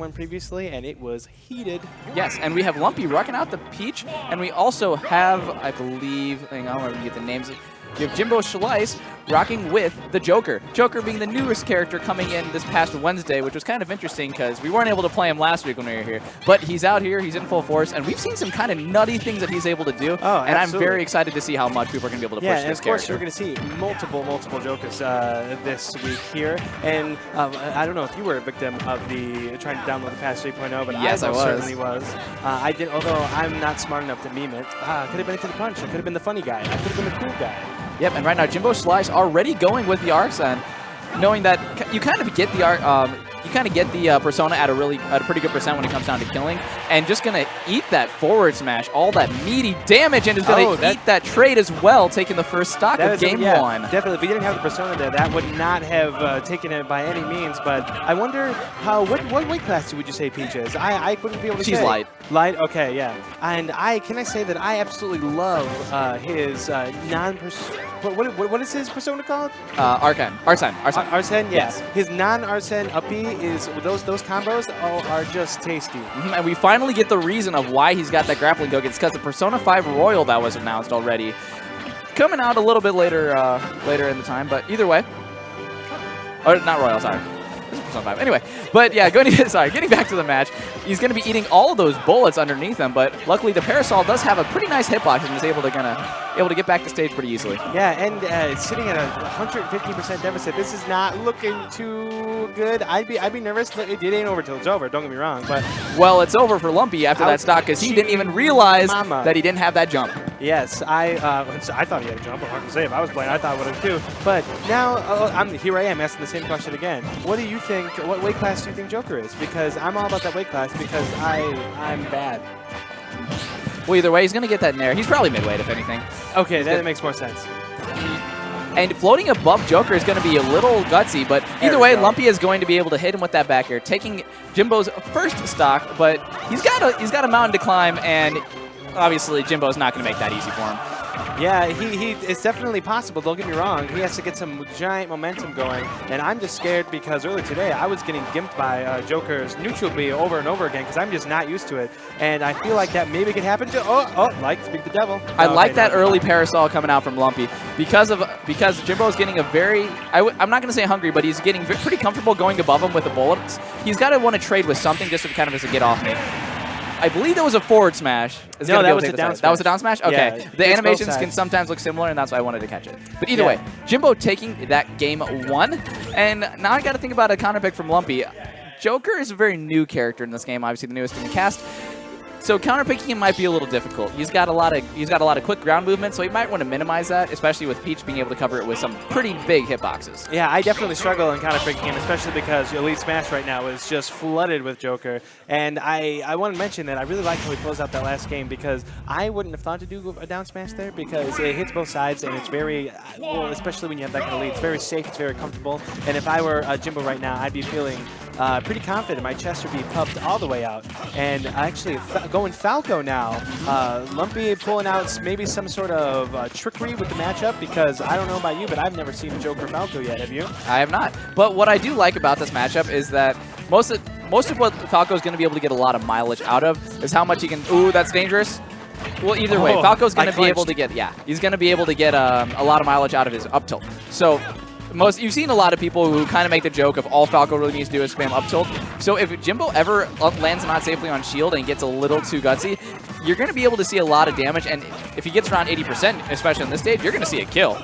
one previously, and it was heated. Yes, and we have Lumpy rocking out the Peach, and we also have, I believe, hang on, I'm going to get the names. We have JimboShlice rocking with the Joker. Joker being the newest character coming in this past Wednesday, which was kind of interesting because we weren't able to play him last week when we were here. But he's out here, he's in full force, and we've seen some kind of nutty things that he's able to do. Oh, and I'm very excited to see how much people are going to be able to push this character. Yeah, and of course, you're going to see multiple Jokers this week here. And I don't know if you were a victim of the trying to download the patch 3.0, but yes, I certainly was. I did, although I'm not smart enough to meme it. Could have been it to the punch. I could have been the funny guy. I could have been the cool guy. Yep, and right now JimboShlice already going with the Arsene, knowing that you kind of get the persona at a pretty good percent when it comes down to killing, and just gonna eat that forward smash, all that meaty damage, and is gonna eat that trade as well, taking the first stock of game one. Definitely, if we didn't have the persona there, that would not have taken it by any means. But I wonder what weight class would you say Peach is? I wouldn't be able to say. She's light. Light, okay, yeah. And can I say that I absolutely love his what is his persona called? Arsene. Arsene, yes. His non-Arsene uppy is those combos are just tasty. And we finally get the reason of why he's got that grappling hook. It's because the Persona 5 Royal that was announced already, coming out a little bit later in the time. But either way, or not Royal, sorry. Anyway, but yeah, getting back to the match, he's going to be eating all of those bullets underneath him, but luckily the Parasol does have a pretty nice hitbox and is able to get back to stage pretty easily. Yeah, and sitting at a 150% deficit, this is not looking too good. I'd be nervous. It ain't over till it's over. Don't get me wrong, but well, it's over for Lumpy after that stock because he didn't even realize that he didn't have that jump. Yes, I thought he had a jump. I'm hard to say. If I was playing, I thought I would have too. But now here I am asking the same question again. What do you think? What weight class do you think Joker is? Because I'm all about that weight class because I'm bad. Well, either way, he's going to get that in there. He's probably midweight, if anything. Okay, that makes more sense. And floating above Joker is going to be a little gutsy, but either way, Lumpy is going to be able to hit him with that back air, taking Jimbo's first stock, but he's got a mountain to climb, and obviously Jimbo's not going to make that easy for him. Yeah, it's definitely possible. Don't get me wrong. He has to get some giant momentum going, and I'm just scared because earlier today I was getting gimped by Joker's neutral B over and over again because I'm just not used to it, and I feel like that maybe could happen to speak the devil. I like that early Parasol coming out from Lumpy because Jimbo's getting a very I'm not going to say hungry, but he's getting pretty comfortable going above him with the bullets. He's got to want to trade with something just to kind of as a get off me. I believe that was a forward smash. No, that was a down smash. That was a down smash? Okay. Yeah, the animations can sometimes look similar, and that's why I wanted to catch it. But either way, Jimbo taking that game one. And now I got to think about a counter pick from Lumpy. Joker is a very new character in this game, obviously the newest in the cast. So counterpicking him might be a little difficult. He's got a lot of quick ground movement, so he might want to minimize that, especially with Peach being able to cover it with some pretty big hitboxes. Yeah, I definitely struggle in counterpicking him, especially because Elite Smash right now is just flooded with Joker. And I want to mention that I really like how he closed out that last game because I wouldn't have thought to do a down smash there because it hits both sides and it's very, well, especially when you have that kind of lead, it's very safe, it's very comfortable. And if I were Jimbo right now, I'd be feeling pretty confident. My chest would be puffed all the way out. And actually, going Falco now. Lumpy pulling out maybe some sort of trickery with the matchup because I don't know about you, but I've never seen Joker Falco yet. Have you? I have not. But what I do like about this matchup is that most of what Falco is going to be able to get a lot of mileage out of is how much he can. Ooh, that's dangerous. Well, either way, Falco's going to be able to get. Yeah, he's going to be able to get a lot of mileage out of his up tilt. So. You've seen a lot of people who kind of make the joke of all Falco really needs to do is spam up tilt. So if Jimbo ever lands not safely on shield and gets a little too gutsy, you're going to be able to see a lot of damage. And if he gets around 80%, especially on this stage, you're going to see a kill.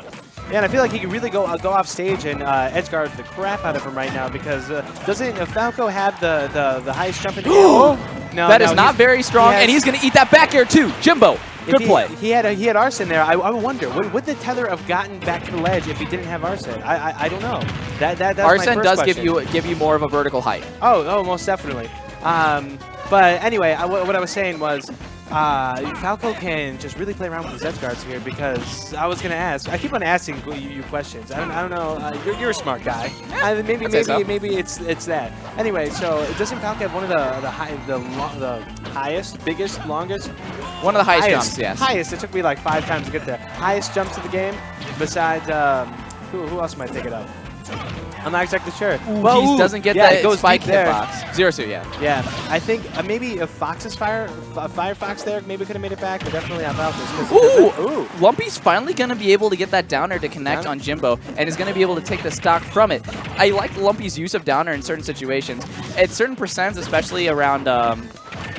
Yeah, and I feel like he can really go off stage and edge guard the crap out of him right now because doesn't Falco have the highest jump in the game? No, that is not very strong, and he's going to eat that back air too. Jimbo, good play. He had Arsene there. I wonder, would the tether have gotten back to the ledge if he didn't have Arsene? I don't know. That's Arsene does question. give you more of a vertical height. Oh, most definitely. But anyway, what I was saying was Falco can just really play around with his edge guards here because I was going to ask. I keep on asking you questions. I don't know. You're a smart guy. Maybe it's that. Anyway, so doesn't Falco have one of the highest, biggest, longest? One of the highest jumps, yes. Highest. It took me like 5 times to get there. Highest jumps of the game besides, who else am I thinking of? I'm not exactly sure. He doesn't get yeah, that it goes spike deep there. hitbox. 0-2, yeah. Yeah, I think maybe if Fox's Firefox there maybe could have made it back, but definitely not Falco's. Ooh! Lumpy's finally going to be able to get that downer to connect on Jimbo, and is going to be able to take the stock from it. I like Lumpy's use of downer in certain situations. At certain percents, especially around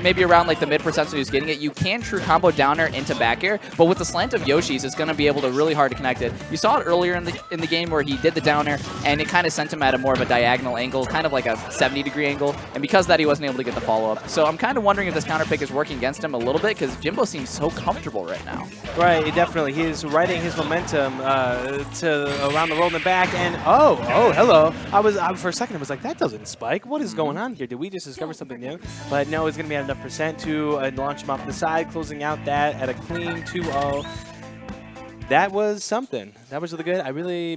maybe around like the mid percents when he's getting it, you can true combo downer into back air, but with the slant of Yoshi's, it's going to be able to really hard to connect it. You saw it earlier in the game where he did the downer, and it kind of sent him at a more of a diagonal angle, kind of like a 70-degree angle, and because of that, he wasn't able to get the follow-up. So I'm kind of wondering if this counter pick is working against him a little bit, because Jimbo seems so comfortable right now. Right, definitely. He is riding his momentum to around the roll in the back, and oh, hello. I for a second, I was like, that doesn't spike. What is going on here? Did we just discover something new? But no, it's going to be at enough percent to launch him off the side, closing out that at a clean 2-0. That was something. That was really good.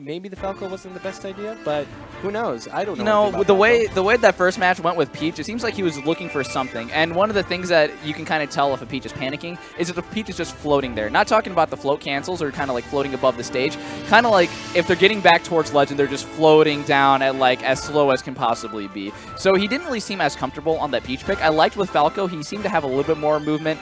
Maybe the Falco wasn't the best idea, but who knows? I don't know. You know, the way that first match went with Peach, it seems like he was looking for something. And one of the things that you can kind of tell if a Peach is panicking is if the Peach is just floating there. Not talking about the float cancels or kind of like floating above the stage. Kind of like if they're getting back towards Legend, they're just floating down at like as slow as can possibly be. So he didn't really seem as comfortable on that Peach pick. I liked with Falco, he seemed to have a little bit more movement,